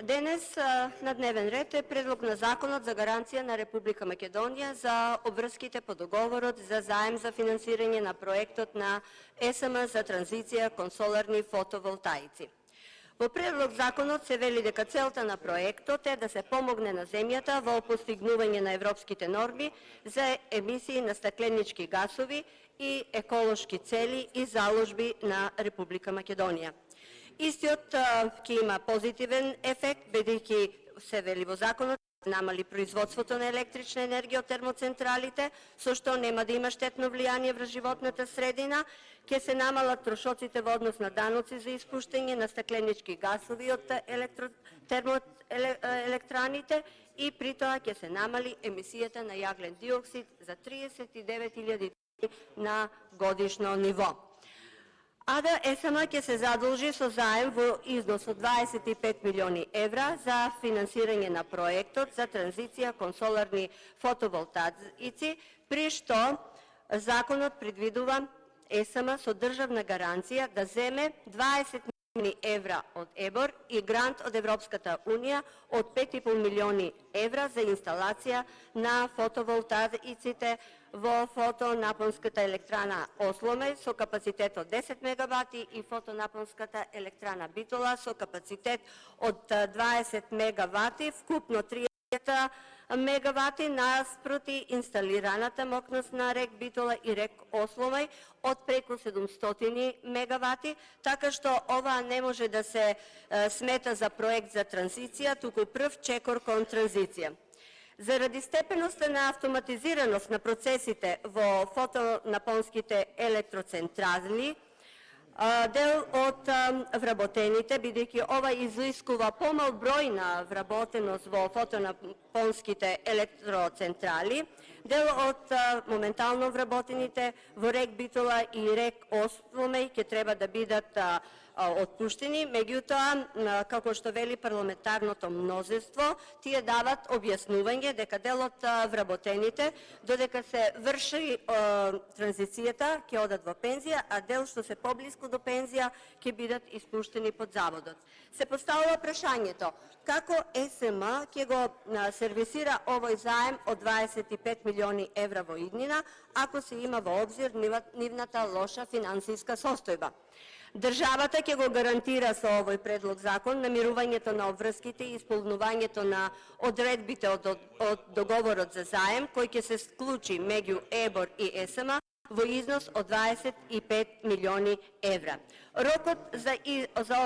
Денес на дневен ред е предлог на Законот за гаранција на Република Македонија за обврските по договорот за заем за финансирање на проектот на ЕСМ за транзиција кон соларни фотоволтаици. Во предлог законот се вели дека целта на проектот е да се помогне на земјата во постигнување на европските норми за емисии на стакленички гасови и еколошки цели и заложби на Република Македонија. Истиот ќе има позитивен ефект, бидејќи се вели во законот намали производството на електрична енергија од термоцентралите, со што нема да има штетно влијание врз животната средина, ќе се намалат трошоците во однос на даноци за испуштање на стакленички гасови од термоелектраните и при тоа ќе се намали емисијата на јаглен диоксид за 39.000 тони на годишно ниво. АДА ЕСМ ќе се задолжи со заем во износ од 25 милиони евра за финансирање на проектот за транзиција кон соларни фотоволтаици, при што законот предвидува ЕСМ со државна гаранција да земе 20 милиони евра од ЕБОР и грант од Европската Унија од 5,5 милиони евра за инсталација на фотоволтаиците во фотонапонската електрана Осломе со капацитет од 10 мегавати и фотонапонската електрана Битола со капацитет од 20 мегавати, вкупно 30 мегавати наспроти инсталираната мокност на РЕК Битола и РЕК Осломај од преку 700 мегавати, така што ова не може да се смета за проект за транзиција, туку прв чекор кон транзиција. Заради степеноста на автоматизираност на процесите во фотонапонските електроцентрали, дел од вработените, бидејќи ова изискува помал број на вработеност во фотонапонските електроцентрали, дел од моментално вработените во РЕК Битола и РЕК Осломај ќе треба да бидат отпуштени, меѓутоа, како што вели парламентарното мнозинство, тие дават објаснување дека дел од вработените, додека се врши транзицијата, ќе одат во пензија, а дел што се поблиску до пензија ќе бидат испуштени под заводот. Се поставува прашањето како ЕСМ ќе го сервисира овој заем од 25 милиони евра во иднина, ако се има во обзир нивната лоша финансиска состојба. Државата ќе го гарантира со овој предлог закон намирувањето на обврските и исполнувањето на одредбите од договорот за заем, кој ќе се склучи меѓу ЕБОР и ЕСМ во износ од 25 милиони евра. Рокот за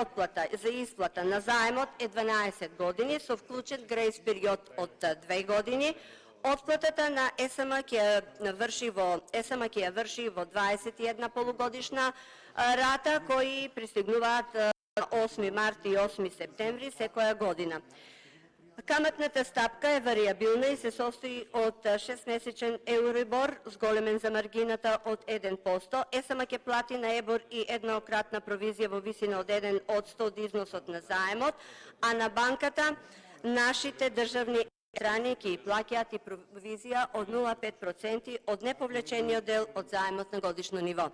отплата, за исплата на заемот е 12 години со вклучен грејс период од 2 години. Отплатата на ЕСМ ќе ја врши во 21 полугодишна рата, кои пристигнуваат 8 март и 8 септември секоја година. Каматната стапка е варијабилна и се состои од 6-месечен Еурибор, зголемен за маргината од 1%. ЕСМ ќе плати на ЕБОР и еднократна провизија во висина од 1% од износот на заемот, а на банката нашите државни страни ќе плаќаат и провизија од 0,5% од неповлечениот дел од заемот на годишно ниво.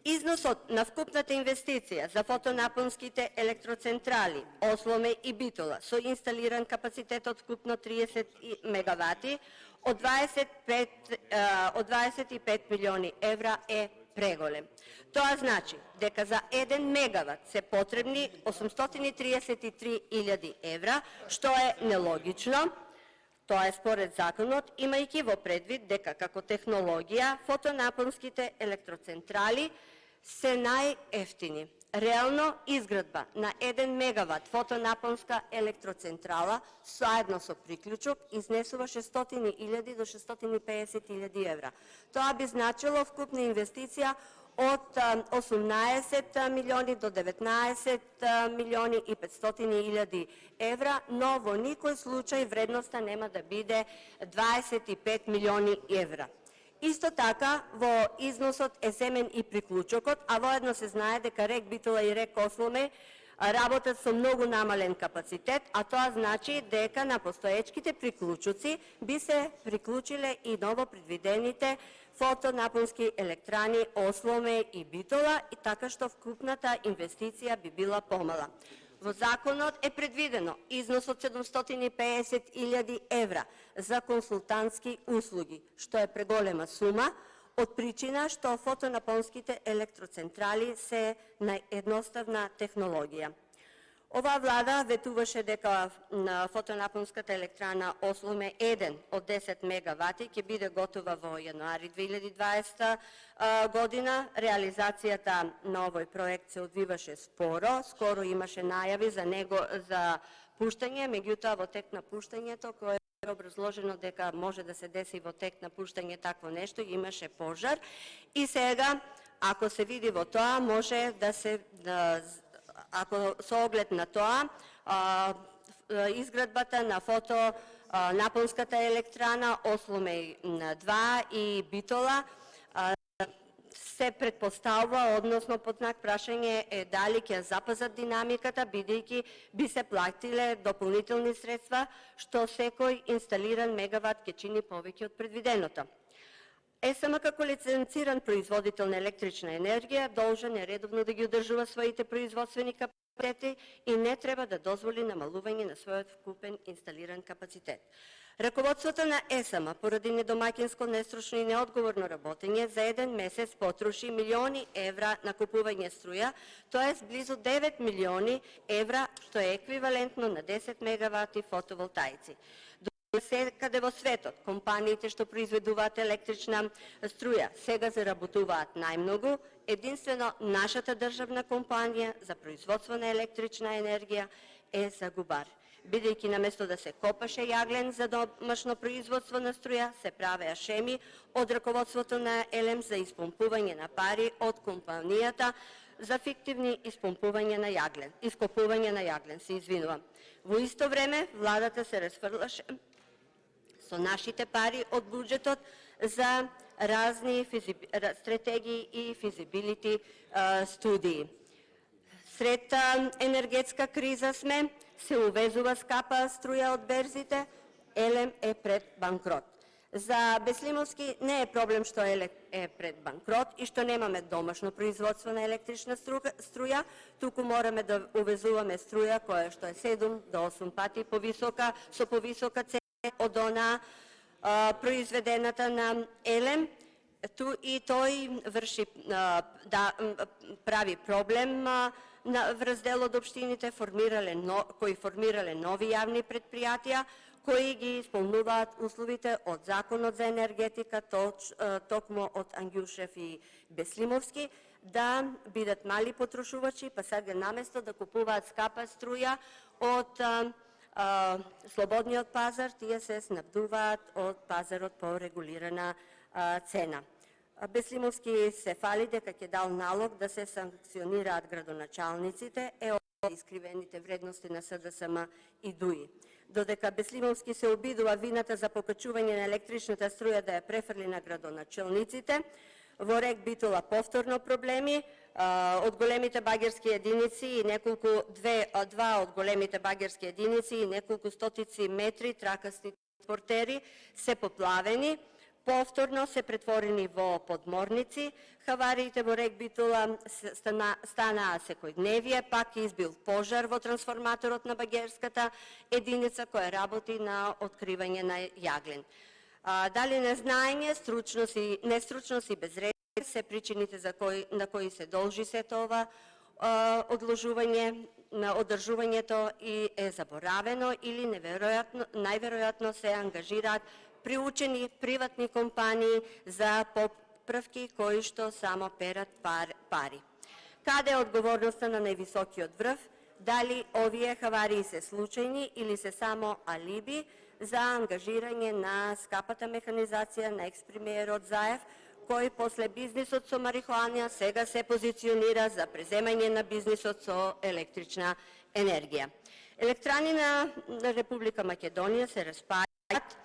Износот на вкупната инвестиција за фотонапонските електроцентрали Осломе и Битола со инсталиран капацитет од вкупно 30 мегавати од 25 милиони евра е преголем. Тоа значи дека за 1 мегават се потребни 833.000 евра, што е нелогично. Тоа е според законот, имајќи во предвид дека како технологија фотонапонските електроцентрали се најефтини. Реално изградба на 1 мегават фотонапонска електроцентрала заедно со приклучок изнесува 600.000 до 650.000 евра. Тоа би значило вкупна инвестиција од 18 милиони до 19 милиони и 500.000 евра, но во никој случај вредноста нема да биде 25 милиони евра. Исто така, во износот е земен и приклучокот, а воедно се знае дека РЕК Битола и РЕК Осломе работат со многу намален капацитет, а тоа значи дека на постоечките приклучоци би се приклучиле и ново предвидените фотонапонски електрани Осломе и Битола, и така што вкупната инвестиција би била помала. Во законот е предвидено износ од 750.000 евра за консултантски услуги, што е преголема сума, од причина што фотонапонските електроцентрали се наједноставна технологија. Оваа влада ветуваше дека на фотонапонската електрана Осломе 1 од 10 мегавати ќе биде готова во јануари 2020 година. Реализацијата на овој проект се одвиваше споро. Скоро имаше најави за пуштање, меѓутоа во тек на пуштањето, кое е образложено дека може да се деси во тек на пуштање такво нешто, имаше пожар. И сега, ако се види во тоа, може да се ако со оглед на тоа, изградбата на фотонапонската електрана Осломе 2 и Битола се предпоставува, односно под знак прашање е дали ќе запазат динамиката, бидејќи би се платиле дополнителни средства, што секој инсталиран мегават ќе чини повеќе од предвиденото. ЕСМ како лиценциран производител на електрична енергија должен е редовно да ги одржува своите производствени капацитети и не треба да дозволи намалување на својот вкупен инсталиран капацитет. Раководството на ЕСМ поради недомаќинско, нестручно и неодговорно работење за еден месец потроши милиони евра на купување струја, тоест близу 9 милиони евра, што е еквивалентно на 10 мегавати фотоволтаици. Секаде во светот, компаниите што произведуваат електрична струја сега заработуваат најмногу, единствено нашата државна компанија за производство на електрична енергија е загубар. Бидејќи наместо да се копаше јаглен за домашно производство на струја, се правеа шеми од раководството на ЕЛЕМ за испомпување на пари од компанијата за фиктивни испомпување на јаглен, ископување на јаглен, се извинувам. Во исто време, владата се разфрлаше со нашите пари од буџетот за разни стратегии и физибилити студии. Сред енергетска криза сме, се увезува скапа струја од берзите, ЕЛЕМ е пред банкрот. За Беслимовски не е проблем што ЕЛЕМ е пред банкрот и што немаме домашно производство на електрична струја, туку мораме да увезуваме струја која што е 7 до 8 пати повисока, со повисока цена од она произведената на ЕЛЕМ, и тој врши прави проблем врз дел од општините кои формирале нови јавни предпријатија кои ги исполнуваат условите од Законот за енергетика, токму од Ангјушев и Беслимовски, да бидат мали потрошувачи, па сега наместо да купуваат скапа струја од слободниот пазар, тие се снабдуваат од пазарот по регулирана цена. Беслимовски се фали дека ќе дал налог да се санкционираат градоначалниците од искривените вредности на СДСМ и ДУИ. Додека Беслимовски се обидува вината за покачување на електричната струја да ја префрли на градоначалниците, во РЕК Битола повторно проблеми, од големите багерски единици и два од големите багерски единици и неколку стотици метри тракасти транспортери се поплавени, повторно се претворени во подморници. Хавариите во РЕК Битола станаа секојдневие, пак избил пожар во трансформаторот на багерската единица која работи на откривање на јаглен. Дали незнаење, нестручност и безредност се причините на кои се должи сето ова одложување на одржувањето и е заборавено или најверојатно се ангажираат приучени приватни компании за поправки кои што само перат пари. Каде е одговорноста на највисокиот врв? Дали овие хаварии се случајни или се само алиби за ангажирање на скапата механизација на екс-премиерот Заев, кој после бизнисот со марихуана сега се позиционира за преземање на бизнисот со електрична енергија. Електрани на Република Македонија се распаѓаат.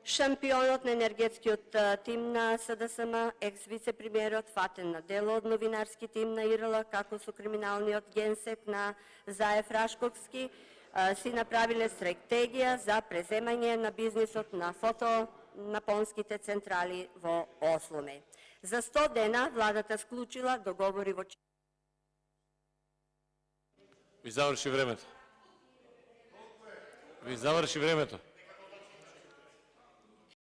Шампионот на енергетскиот тим на СДСМ, екс-вице-премиерот, фатен на дело од новинарски тим на ИРЛ, како со криминалниот генсек на Заев Рашковски, си направиле стратегија за преземање на бизнисот на фотонапонските централи во Осломе. За 100 дена владата склучила договори во Ви завърши времето. Ви завърши времето.